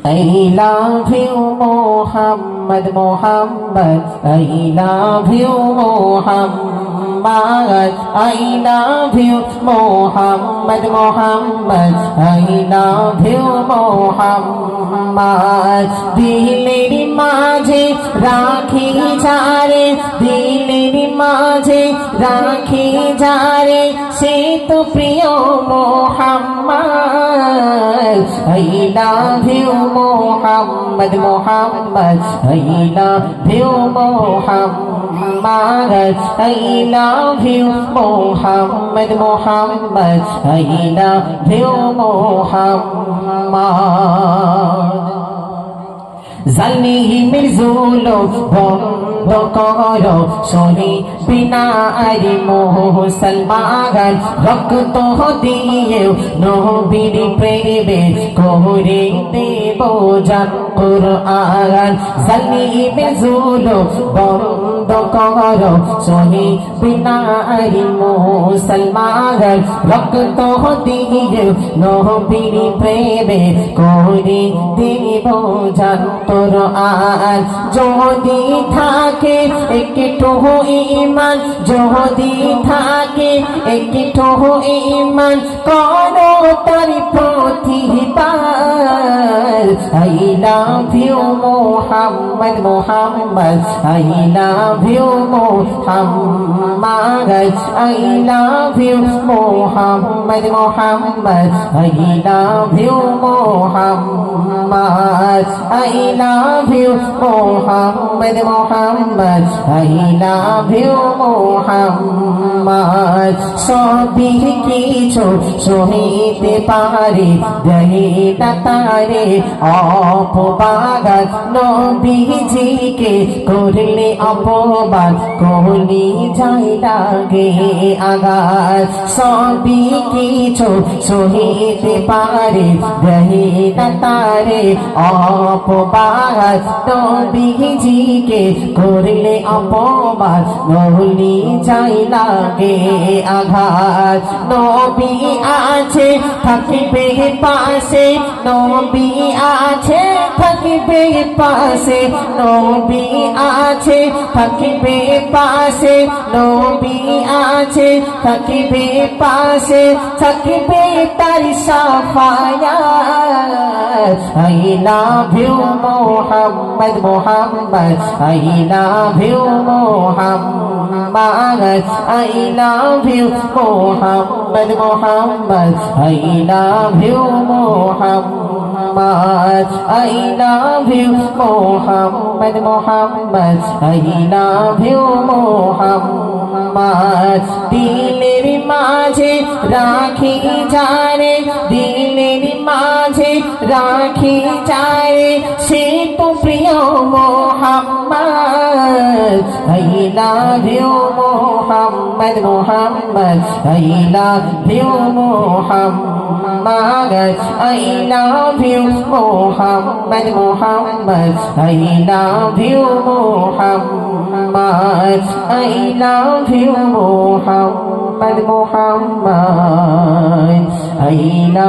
I love you Muhammad Muhammad I love you Muhammad I love you Muhammad Muhammad I love you Muhammad দিলের মাঝে রাখি যারে দিলের মাঝে রাখি যারে সে তো প্রিয় Muhammad I love you Muhammad Muhammad I love you Muhammad I love you Muhammad Muhammad I love you Muhammad জালিমের জুলুম বন্ধ করো সহি বিনা আরে মুসলমান রক্ত দিয়ে নবীর প্রেমে করে দেব জান কুরআন জালিমের জুলুম বন্ধ করো সহি বিনা আরে মুসলমান রক্ত দিয়ে নবীর প্রেমে করে দেব জান কুরআন যদি থাকে একটু ঈমান যদি থাকে একটু ঈমান করো তার প্রতিদান I love you Muhammad Muhammad I love you Muhammad I love you Muhammad Muhammad I love you Muhammad I love you Muhammad Muhammad I love you Muhammad সবই কিছু সহিতে পারে দেয় না তারে অপবাদ নবীজিকে করলে অপবাদ কলি যায় লাগে আঘাত সবই কিছু সহিতে পারে দেয় না তারে অপবাদ নবীজিকে করলে অপবাদ কলি যায় লাগে আঘাত নবী আছে থাকিবে পাশে নবী আছে থাকিবে পাশে নবী আছে থাকিবে পাশে নবী আছে থাকিবে পাশে থাকিবে তার Safayat I love you Muhammad Muhammad I love you Muhammad I love you Muhammad Muhammad I love you Muhammad I love you Muhammad Muhammad I love you Muhammad দিলের মাঝে রাখি যারে দিলের মাঝে রাখি যারে সে তো প্রিয় Muhammad I love you Muhammad Muhammad I love you Muhammad I love you Muhammad Muhammad I love you Muhammad I love you Muhammad Muhammad I love